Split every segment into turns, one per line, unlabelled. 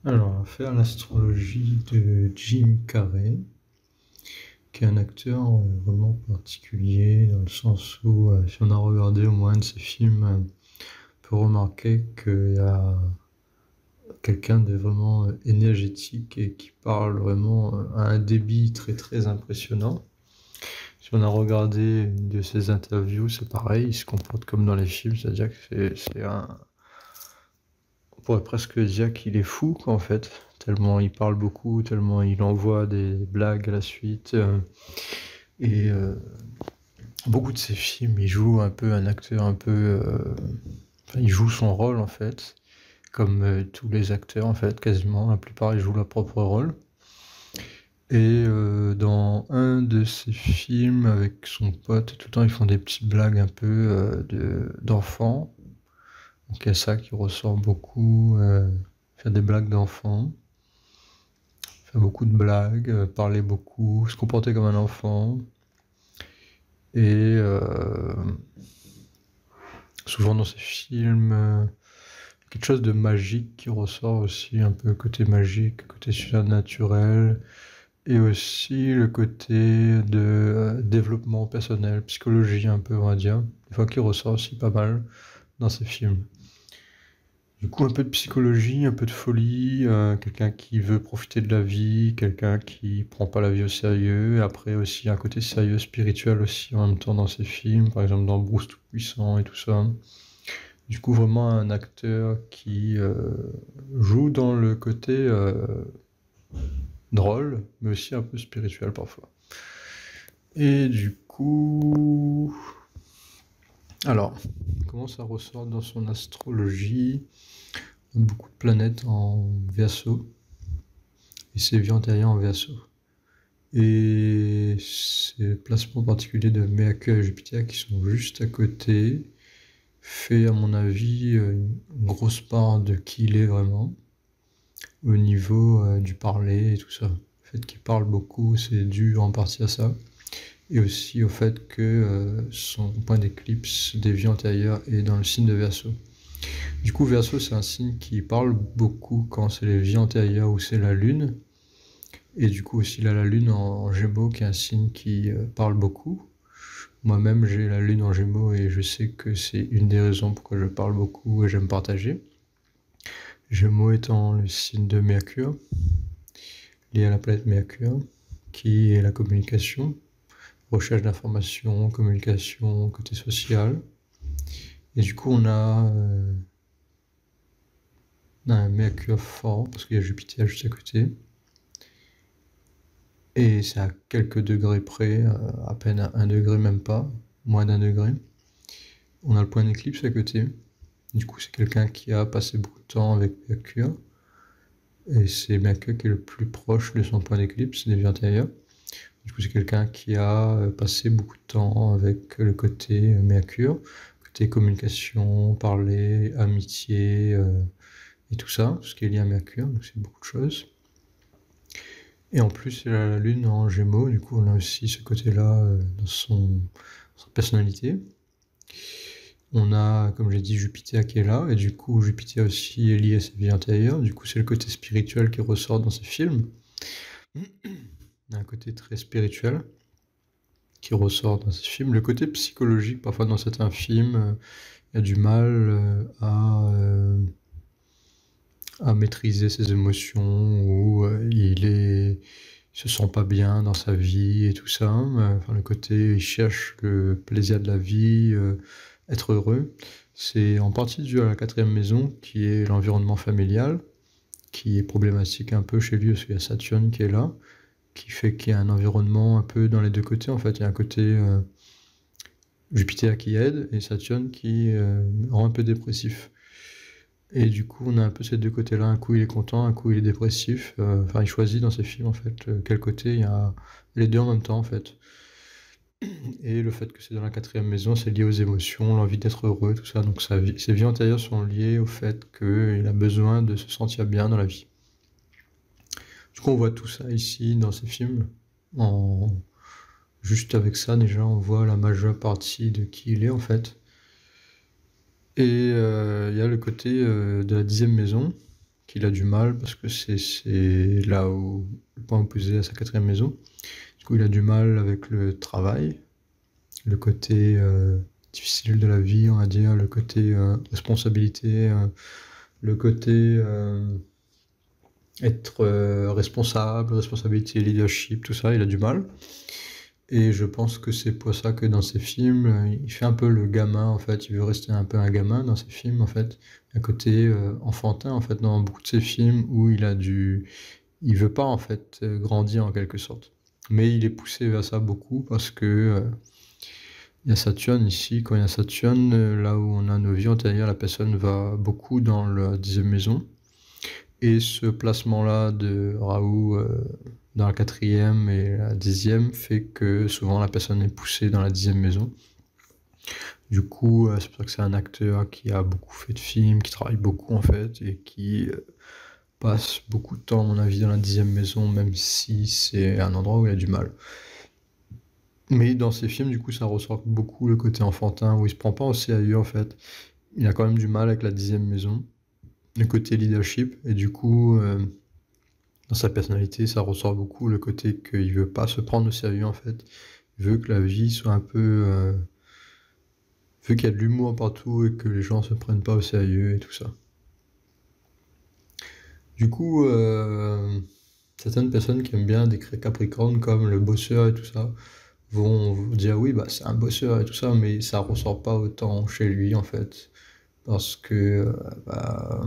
Alors, on va faire l'astrologie de Jim Carrey, qui est un acteur vraiment particulier, dans le sens où, si on a regardé au moins un de ses films, on peut remarquer qu'il y a quelqu'un de vraiment énergétique et qui parle vraiment à un débit très très impressionnant. Si on a regardé une de ses interviews, c'est pareil, il se comporte comme dans les films, c'est-à-dire que c'est un... On pourrait presque dire qu'il est fou, quoi, en fait, tellement il parle beaucoup, tellement il envoie des blagues à la suite. Et beaucoup de ses films, il joue un peu un acteur un peu... enfin, il joue son rôle, en fait, comme tous les acteurs, en fait, quasiment. La plupart, ils jouent leur propre rôle. Et dans un de ses films, avec son pote, tout le temps, ils font des petites blagues un peu d'enfants. Donc il y a ça qui ressort beaucoup, faire des blagues d'enfants. Faire beaucoup de blagues, parler beaucoup, se comporter comme un enfant. Et souvent dans ces films, quelque chose de magique qui ressort aussi, un peu le côté magique, le côté surnaturel, et aussi le côté de développement personnel, psychologie un peu, on va dire, des fois qui ressort aussi pas mal dans ces films. Du coup, un peu de psychologie, un peu de folie, quelqu'un qui veut profiter de la vie, quelqu'un qui prend pas la vie au sérieux. Et après aussi un côté sérieux, spirituel aussi en même temps dans ses films, par exemple dans Bruce Tout-Puissant et tout ça. Du coup, vraiment un acteur qui joue dans le côté drôle, mais aussi un peu spirituel parfois. Et du coup, alors, comment ça ressort dans son astrologie? Beaucoup de planètes en Verseau et ses vies antérieures en Verseau. Et ces placements particuliers de Mercure et Jupiter qui sont juste à côté fait, à mon avis, une grosse part de qui il est vraiment au niveau du parler et tout ça. Le fait qu'il parle beaucoup, c'est dû en partie à ça. Et aussi au fait que son point d'éclipse des vies antérieures est dans le signe de Verseau. Du coup, Verseau, c'est un signe qui parle beaucoup quand c'est les vies antérieures ou c'est la Lune. Et du coup, aussi, il a la Lune en Gémeaux, qui est un signe qui parle beaucoup. Moi-même, j'ai la Lune en Gémeaux et je sais que c'est une des raisons pourquoi je parle beaucoup et j'aime partager. Gémeaux étant le signe de Mercure, lié à la planète Mercure, qui est la communication, recherche d'informations, communication, côté social. Et du coup, on a un Mercure fort, parce qu'il y a Jupiter juste à côté. Et c'est à quelques degrés près, à peine à 1 degré, même pas, moins d'1 degré. On a le point d'éclipse à côté. Du coup, c'est quelqu'un qui a passé beaucoup de temps avec Mercure. Et c'est Mercure qui est le plus proche de son point d'éclipse des vies antérieures. Du coup, c'est quelqu'un qui a passé beaucoup de temps avec le côté Mercure, côté communication, parler, amitié, et tout ça, ce qui est lié à Mercure, donc c'est beaucoup de choses. Et en plus, il a la Lune en Gémeaux, du coup, on a aussi ce côté-là dans sa personnalité. On a, comme j'ai dit, Jupiter qui est là, et du coup, Jupiter aussi est lié à ses vies antérieures, du coup, c'est le côté spirituel qui ressort dans ces films. On a un côté très spirituel qui ressort dans ces films. Le côté psychologique, parfois dans certains films, il y a du mal à maîtriser ses émotions, ou il se sent pas bien dans sa vie et tout ça. Enfin, le côté, il cherche le plaisir de la vie, être heureux. C'est en partie dû à la 4e maison, qui est l'environnement familial, qui est problématique un peu chez lui, parce qu'il y a Saturne qui est là, qui fait qu'il y a un environnement un peu dans les deux côtés. En fait, il y a un côté Jupiter qui aide, et Saturne qui rend un peu dépressif. Et du coup, on a un peu ces deux côtés-là. Un coup, il est content, un coup, il est dépressif. Enfin, il choisit dans ses films, en fait, quel côté. Il y a les deux en même temps, en fait. Et le fait que c'est dans la 4e maison, c'est lié aux émotions, l'envie d'être heureux, tout ça. Donc, ses vies antérieures sont liées au fait qu'il a besoin de se sentir bien dans la vie. Du coup, on voit tout ça ici, dans ces films. Juste avec ça, déjà, on voit la majeure partie de qui il est, en fait. Et il y a le côté de la 10e maison, qu'il a du mal, parce que c'est là où le point opposé à sa quatrième maison. Du coup, il a du mal avec le travail, le côté difficile de la vie, on va dire, le côté responsabilité, le côté être responsable, responsabilité, leadership, tout ça, il a du mal. Et je pense que c'est pour ça que dans ses films, il fait un peu le gamin, en fait. Il veut rester un peu un gamin dans ses films, en fait. Un côté enfantin, en fait, dans beaucoup de ses films où il veut pas, en fait, grandir en quelque sorte. Mais il est poussé vers ça beaucoup parce que il y a Saturne ici. Quand il y a Saturne, là où on a nos vies antérieures, la personne va beaucoup dans la 10e maison. Et ce placement-là de Raoult dans la 4e et la 10e fait que souvent la personne est poussée dans la 10e maison. Du coup, c'est pour ça que c'est un acteur qui a beaucoup fait de films, qui travaille beaucoup en fait, et qui passe beaucoup de temps, à mon avis, dans la 10e maison, même si c'est un endroit où il a du mal. Mais dans ses films, du coup, ça ressort beaucoup le côté enfantin, où il se prend pas au sérieux en fait. Il a quand même du mal avec la 10e maison, le côté leadership, et du coup, dans sa personnalité, ça ressort beaucoup le côté qu'il veut pas se prendre au sérieux en fait. Il veut que la vie soit un peu... veut qu'il y ait de l'humour partout et que les gens se prennent pas au sérieux et tout ça. Du coup, certaines personnes qui aiment bien décrire Capricorne comme le bosseur et tout ça, vont vous dire oui, bah c'est un bosseur et tout ça, mais ça ressort pas autant chez lui en fait. Parce que, bah,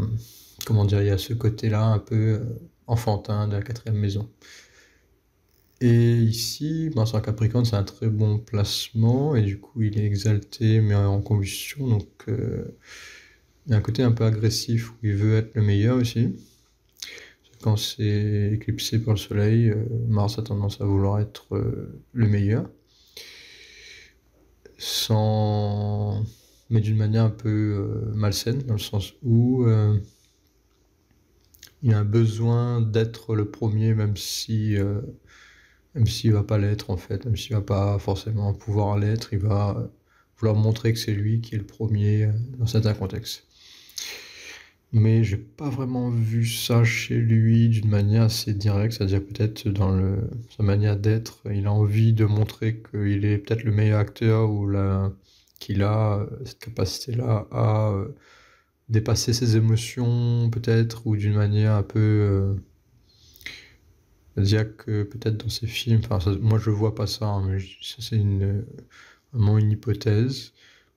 comment dire, il y a ce côté-là un peu enfantin de la 4e maison. Et ici, ben, c'est un Capricorne, c'est un très bon placement, et du coup il est exalté mais en combustion, donc il y a un côté un peu agressif où il veut être le meilleur aussi. Quand c'est éclipsé par le soleil, Mars a tendance à vouloir être le meilleur, mais d'une manière un peu malsaine, dans le sens où il a un besoin d'être le premier, même s'il va pas l'être en fait, même s'il va pas forcément pouvoir l'être, il va vouloir montrer que c'est lui qui est le premier dans certains contextes. Mais j'ai pas vraiment vu ça chez lui d'une manière assez directe, c'est-à-dire peut-être dans sa manière d'être, il a envie de montrer qu'il est peut-être le meilleur acteur ou qu'il a cette capacité-là à dépasser ses émotions peut-être, ou d'une manière un peu... c'est-à-dire que peut-être dans ses films, enfin moi je vois pas ça, hein, mais ça c'est vraiment une hypothèse.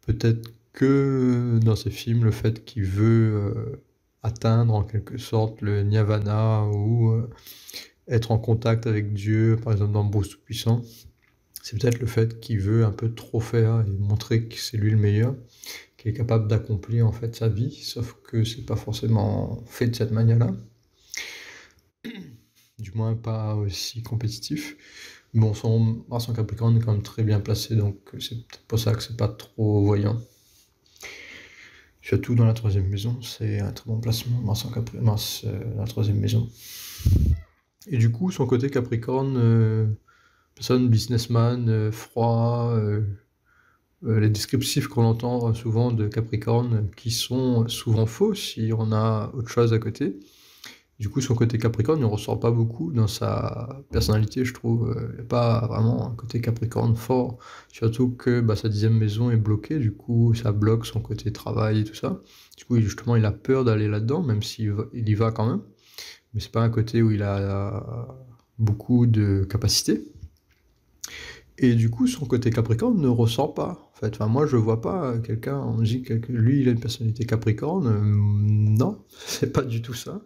Peut-être que dans ses films, le fait qu'il veut atteindre en quelque sorte le nirvana ou être en contact avec Dieu, par exemple dans Bruce Tout-Puissant, c'est peut-être le fait qu'il veut un peu trop faire et montrer que c'est lui le meilleur, qu'il est capable d'accomplir en fait sa vie, sauf que c'est pas forcément fait de cette manière-là. Du moins pas aussi compétitif. Bon, son Capricorne est quand même très bien placé, donc c'est peut-être pour ça que c'est pas trop voyant. Surtout dans la 3e maison, c'est un très bon placement, Mars dans la 3e maison. Et du coup, son côté Capricorne, personne businessman, froid, les descriptifs qu'on entend souvent de Capricorne, qui sont souvent faux si on a autre chose à côté. Du coup, son côté Capricorne ne ressort pas beaucoup dans sa personnalité, je trouve. Il n'y a pas vraiment un côté Capricorne fort. Surtout que sa 10e maison est bloquée, du coup, ça bloque son côté travail et tout ça. Du coup, justement, il a peur d'aller là-dedans, même s'il y va quand même. Mais c'est pas un côté où il a beaucoup de capacités. Et du coup, son côté Capricorne ne ressort pas. En fait, enfin, moi, je vois pas quelqu'un, on dit que lui, il a une personnalité Capricorne. Non, c'est pas du tout ça.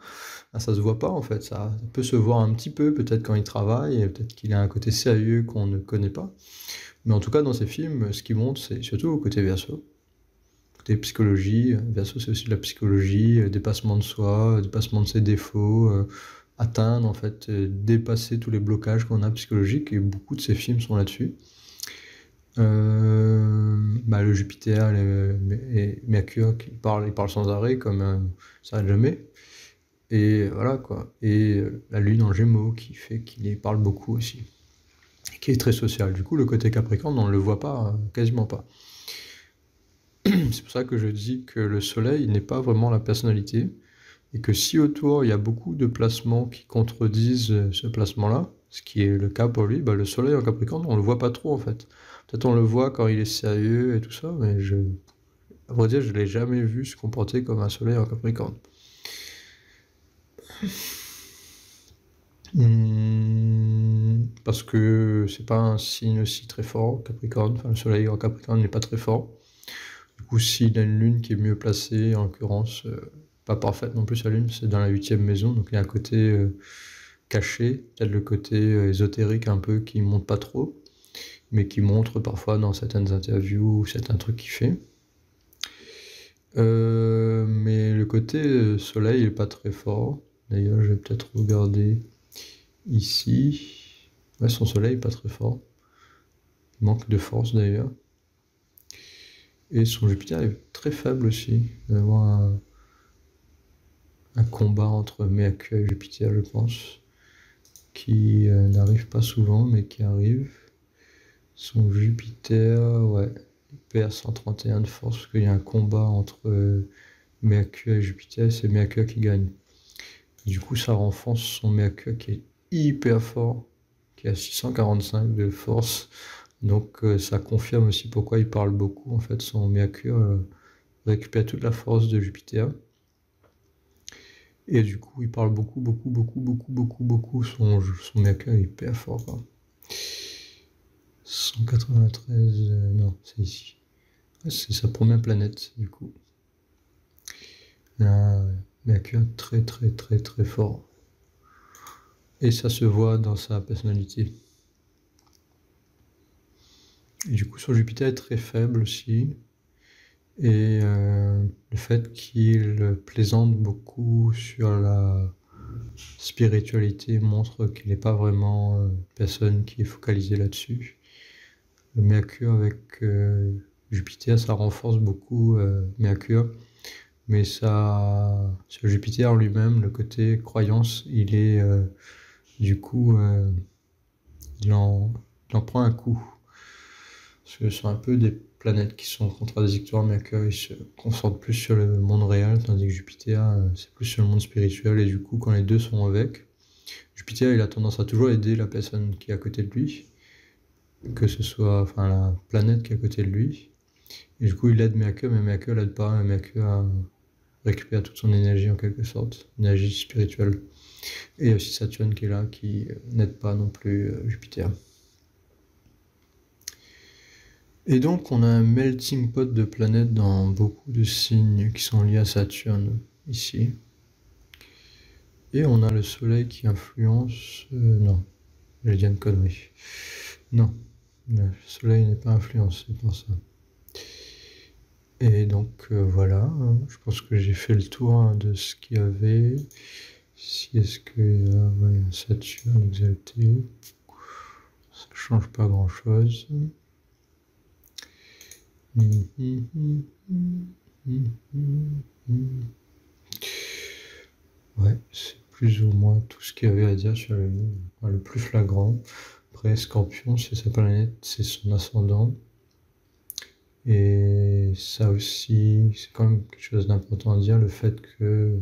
Ça se voit pas, en fait. Ça peut se voir un petit peu, peut-être quand il travaille, et peut-être qu'il a un côté sérieux qu'on ne connaît pas. Mais en tout cas, dans ses films, ce qui montre, c'est surtout le côté Verseau. Côté psychologie. Verseau, c'est aussi de la psychologie, dépassement de soi, dépassement de ses défauts, atteindre, en fait, dépasser tous les blocages qu'on a psychologiques, et beaucoup de ces films sont là-dessus. Le Jupiter et Mercure, il parle sans arrêt, comme ça n'arrête jamais. Et voilà quoi. Et la Lune en Gémeaux, qui fait qu'il parle beaucoup aussi, qui est très social. Du coup, le côté Capricorne, on ne le voit pas, quasiment pas. C'est pour ça que je dis que le Soleil n'est pas vraiment la personnalité, et que si autour il y a beaucoup de placements qui contredisent ce placement-là, ce qui est le cas pour lui, bah, le soleil en Capricorne, on le voit pas trop en fait. Peut-être on le voit quand il est sérieux et tout ça, mais à vrai dire, je l'ai jamais vu se comporter comme un soleil en Capricorne. Parce que c'est pas un signe aussi très fort, Capricorne, enfin le soleil en Capricorne n'est pas très fort. Du coup, s'il a une lune qui est mieux placée, en l'occurrence, pas parfaite non plus sa lune, c'est dans la 8e maison, donc il y a un côté caché, peut-être le côté ésotérique un peu qui monte pas trop, mais qui montre parfois dans certaines interviews ou certains trucs qu'il fait. Mais le côté soleil est pas très fort. D'ailleurs, je vais peut-être regarder ici. Ouais, son soleil est pas très fort. Il manque de force d'ailleurs. Et son Jupiter est très faible aussi. Il va y avoir un combat entre Mercure et Jupiter, je pense, qui n'arrive pas souvent, mais qui arrive. Son Jupiter, ouais, il perd 131 de force parce qu'il y a un combat entre Mercure et Jupiter, et c'est Mercure qui gagne. Du coup, ça renforce son Mercure qui est hyper fort, qui a 645 de force. Donc ça confirme aussi pourquoi il parle beaucoup. En fait, son Mercure récupère toute la force de Jupiter. Et du coup, il parle beaucoup, beaucoup, beaucoup, beaucoup, beaucoup, beaucoup. Son Mercure est hyper fort, quoi. 193, non, c'est ici. C'est sa première planète, du coup. Là, Mercure très, très, très, très fort. Et ça se voit dans sa personnalité. Et du coup, son Jupiter est très faible aussi. Et le fait qu'il plaisante beaucoup sur la spiritualité montre qu'il n'est pas vraiment une personne qui est focalisée là-dessus. Le Mercure avec Jupiter, ça renforce beaucoup Mercure, mais ça, sur Jupiter lui-même, le côté croyance, il est du coup, il en prend un coup. Parce que ce sont un peu des planètes qui sont contradictoires. Mercure, il se concentre plus sur le monde réel, tandis que Jupiter, c'est plus sur le monde spirituel. Et du coup, quand les deux sont avec, Jupiter, il a tendance à toujours aider la personne qui est à côté de lui, que ce soit enfin, la planète qui est à côté de lui. Et du coup, il aide Mercure, mais Mercure l'aide pas. Mercure récupère toute son énergie en quelque sorte, énergie spirituelle. Et il y a aussi Saturne qui est là, qui n'aide pas non plus Jupiter. Et donc, on a un melting pot de planètes dans beaucoup de signes qui sont liés à Saturne, ici. Et on a le Soleil qui influence... non, j'ai dit une connerie. Non, le Soleil n'est pas influencé par ça. Et donc, voilà, hein, je pense que j'ai fait le tour de ce qu'il y avait. Ici, est-ce qu'il y a ouais, Saturne exalté? Ça change pas grand-chose. Ouais, c'est plus ou moins tout ce qu'il y avait à dire sur le plus flagrant. Après, Scorpion, c'est sa planète, c'est son ascendant. Et ça aussi, c'est quand même quelque chose d'important à dire, le fait que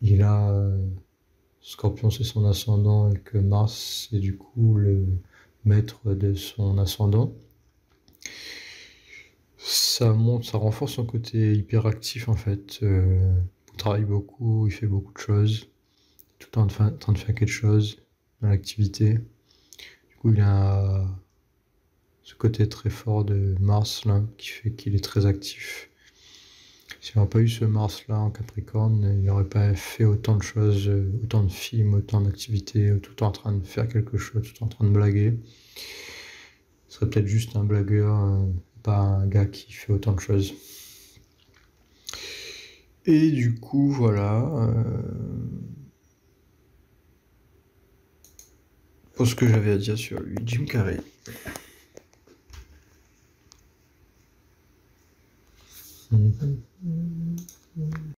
il a Scorpion, c'est son ascendant, et que Mars, c'est du coup le maître de son ascendant. Ça montre, ça renforce son côté hyperactif en fait. Il travaille beaucoup, il fait beaucoup de choses, tout le temps en train de faire quelque chose dans l'activité. Du coup, il a ce côté très fort de Mars là, qui fait qu'il est très actif. S'il n'aurait pas eu ce Mars là en Capricorne, il n'aurait pas fait autant de choses, autant de films, autant d'activités, tout le temps en train de faire quelque chose, tout le temps en train de blaguer. Il serait peut-être juste un blagueur, pas un gars qui fait autant de choses. Et du coup, voilà. Pour ce que j'avais à dire sur lui, Jim Carrey.